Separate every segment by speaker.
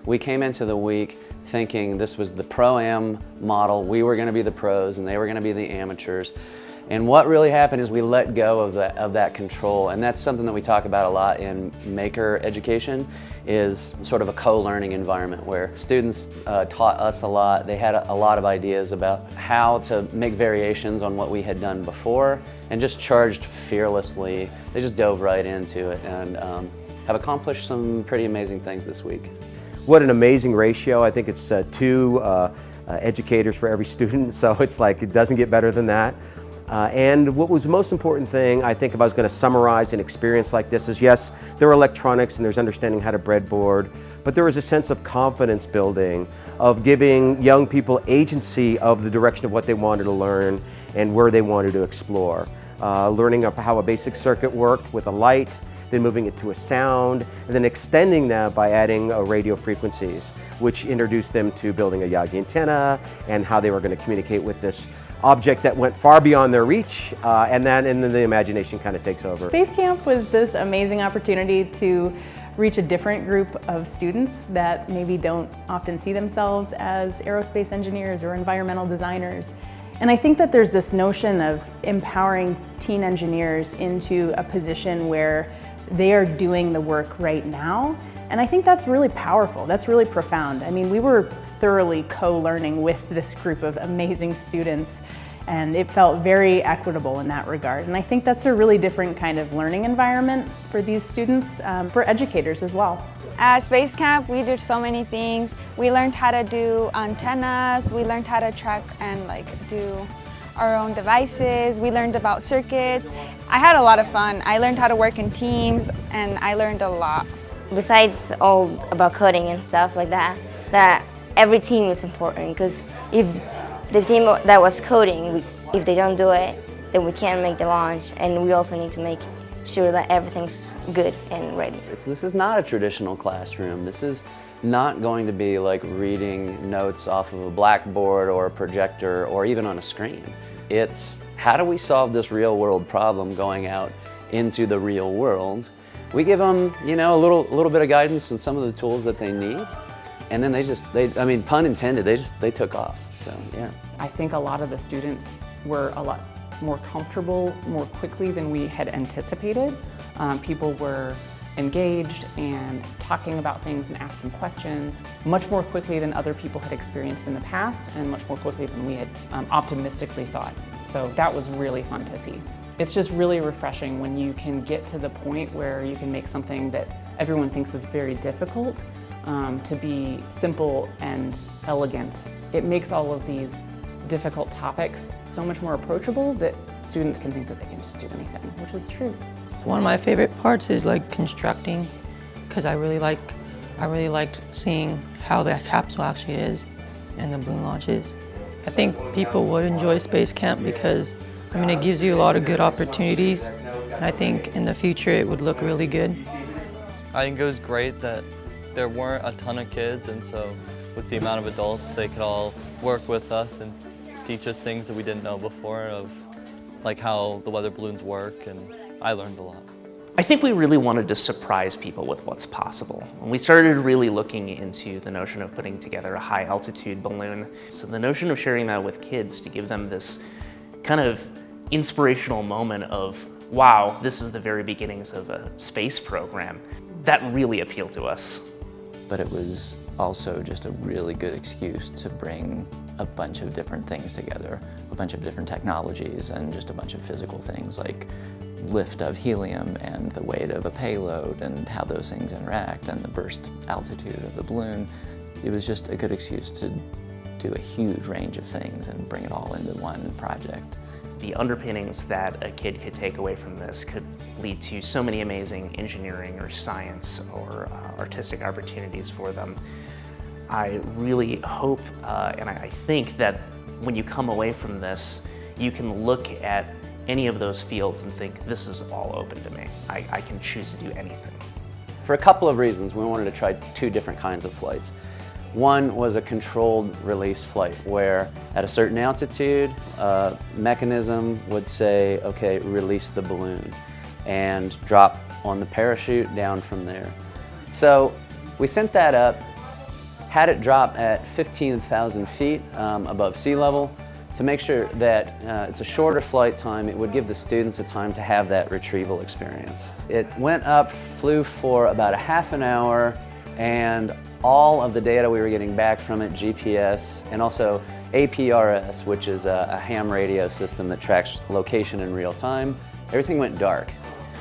Speaker 1: We came into the week thinking this was the Pro-Am model. We were going to be the pros and they were going to be the amateurs. And what really happened is we let go of that control, and that's something that we talk about a lot in maker education, is sort of a co-learning environment where students taught us a lot. They had a lot of ideas about how to make variations on what we had done before, and just charged fearlessly. They just dove right into it and have accomplished some pretty amazing things this week.
Speaker 2: What an amazing ratio. I think it's 2 educators for every student, so it's like it doesn't get better than that. And what was the most important thing, I think, if I was going to summarize an experience like this is, yes, there are electronics and there's understanding how to breadboard, but there was a sense of confidence building, of giving young people agency of the direction of what they wanted to learn and where they wanted to explore. Learning how a basic circuit worked with a light, then moving it to a sound, and then extending that by adding radio frequencies, which introduced them to building a Yagi antenna and how they were going to communicate with this object that went far beyond their reach, and then the imagination kind of takes over.
Speaker 3: Space Camp was this amazing opportunity to reach a different group of students that maybe don't often see themselves as aerospace engineers or environmental designers. And I think that there's this notion of empowering teen engineers into a position where they are doing the work right now. And I think that's really powerful, that's really profound. I mean, we were thoroughly co-learning with this group of amazing students, and it felt very equitable in that regard. And I think that's a really different kind of learning environment for these students, for educators as well.
Speaker 4: At Space Camp, we did so many things. We learned how to do antennas, we learned how to track and do our own devices, we learned about circuits. I had a lot of fun. I learned how to work in teams, and I learned a lot.
Speaker 5: Besides all about coding and stuff like that, that every team is important, because if the team that was coding, if they don't do it, then we can't make the launch, and we also need to make sure that everything's good and ready.
Speaker 1: This is not a traditional classroom. This is not going to be like reading notes off of a blackboard or a projector or even on a screen. It's how do we solve this real world problem going out into the real world. We give them, a little bit of guidance and some of the tools that they need, and then I mean, pun intended, they took off. So yeah.
Speaker 6: I think a lot of the students were a lot more comfortable more quickly than we had anticipated. People were engaged and talking about things and asking questions much more quickly than other people had experienced in the past, and much more quickly than we had optimistically thought. So that was really fun to see. It's just really refreshing when you can get to the point where you can make something that everyone thinks is very difficult to be simple and elegant. It makes all of these difficult topics so much more approachable that students can think that they can just do anything, which is true.
Speaker 7: One of my favorite parts is constructing, because I really liked seeing how the capsule actually is and the balloon launches. I think people would enjoy Space Camp because it gives you a lot of good opportunities, and I think in the future it would look really good.
Speaker 8: I think it was great that there weren't a ton of kids, and so with the amount of adults, they could all work with us and teach us things that we didn't know before, of how the weather balloons work, and I learned a lot.
Speaker 9: I think we really wanted to surprise people with what's possible. And we started really looking into the notion of putting together a high altitude balloon. So the notion of sharing that with kids to give them this kind of inspirational moment of, wow, this is the very beginnings of a space program, that really appealed to us.
Speaker 10: But it was also just a really good excuse to bring a bunch of different things together, a bunch of different technologies and just a bunch of physical things like lift of helium and the weight of a payload and how those things interact and the burst altitude of the balloon. It was just a good excuse to do a huge range of things and bring it all into one project.
Speaker 9: The underpinnings that a kid could take away from this could lead to so many amazing engineering or science or artistic opportunities for them. I really hope and I think that when you come away from this, you can look at any of those fields and think, this is all open to me. I can choose to do anything.
Speaker 1: For a couple of reasons, we wanted to try 2 different kinds of flights. One was a controlled release flight where at a certain altitude, a mechanism would say, okay, release the balloon and drop on the parachute down from there. So we sent that up had it drop at 15,000 feet above sea level to make sure that it's a shorter flight time. It would give the students a time to have that retrieval experience. It went up, flew for about a half an hour, and all of the data we were getting back from it, GPS, and also APRS, which is a ham radio system that tracks location in real time, everything went dark.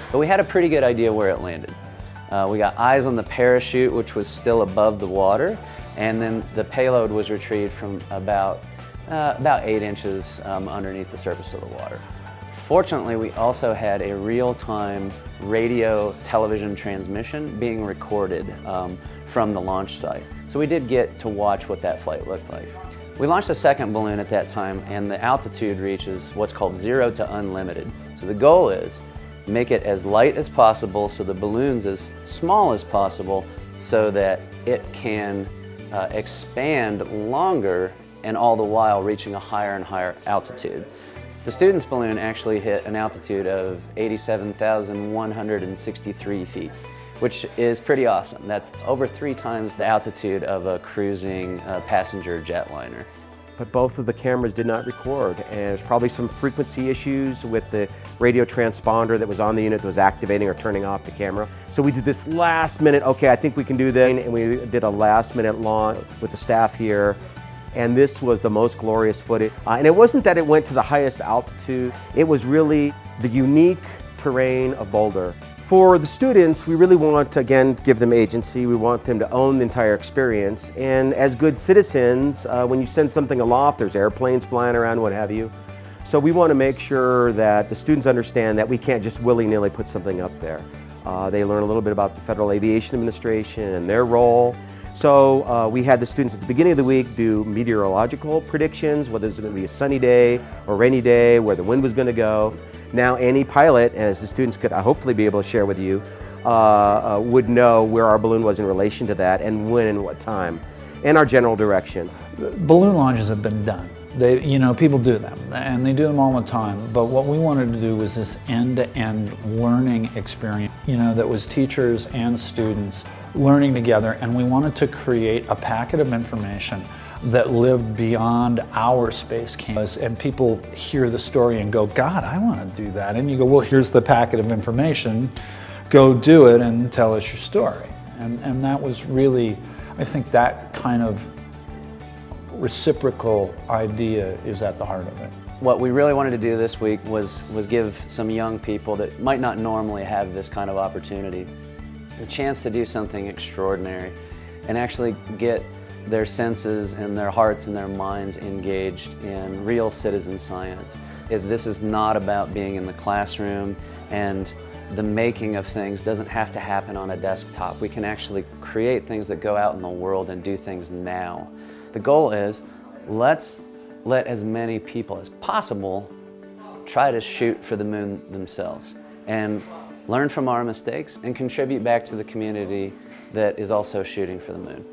Speaker 1: But we had a pretty good idea where it landed. We got eyes on the parachute, which was still above the water, and then the payload was retrieved from about 8 inches underneath the surface of the water. Fortunately, we also had a real-time radio television transmission being recorded from the launch site. So we did get to watch what that flight looked like. We launched a second balloon at that time, and the altitude reaches what's called 0 to unlimited. So the goal is make it as light as possible so the balloon's as small as possible so that it can expand longer and all the while reaching a higher and higher altitude. The student's balloon actually hit an altitude of 87,163 feet, which is pretty awesome. That's over 3 times the altitude of a cruising passenger jetliner.
Speaker 2: But both of the cameras did not record, and there's probably some frequency issues with the radio transponder that was on the unit that was activating or turning off the camera. So we did this last minute, okay, I think we can do that, and we did a last minute launch with the staff here. And this was the most glorious footage. And it wasn't that it went to the highest altitude, it was really the unique terrain of Boulder. For the students, we really want to, again, give them agency. We want them to own the entire experience. And as good citizens, when you send something aloft, there's airplanes flying around, what have you. So we want to make sure that the students understand that we can't just willy-nilly put something up there. They learn a little bit about the Federal Aviation Administration and their role. So we had the students at the beginning of the week do meteorological predictions, whether it's going to be a sunny day or rainy day, where the wind was going to go. Now any pilot, as the students could hopefully be able to share with you, would know where our balloon was in relation to that and when and what time, and our general direction.
Speaker 11: Balloon launches have been done. People do them, and they do them all the time. But what we wanted to do was this end-to-end learning experience, that was teachers and students learning together, and we wanted to create a packet of information that lived beyond our space campus, and people hear the story and go, God, I want to do that. And you go, well, here's the packet of information, go do it and tell us your story. And that was really, I think that kind of reciprocal idea is at the heart of it.
Speaker 1: What we really wanted to do this week was give some young people that might not normally have this kind of opportunity a chance to do something extraordinary and actually get their senses and their hearts and their minds engaged in real citizen science. This is not about being in the classroom, and the making of things doesn't have to happen on a desktop. We can actually create things that go out in the world and do things now. The goal is, let's let as many people as possible try to shoot for the moon themselves and learn from our mistakes and contribute back to the community that is also shooting for the moon.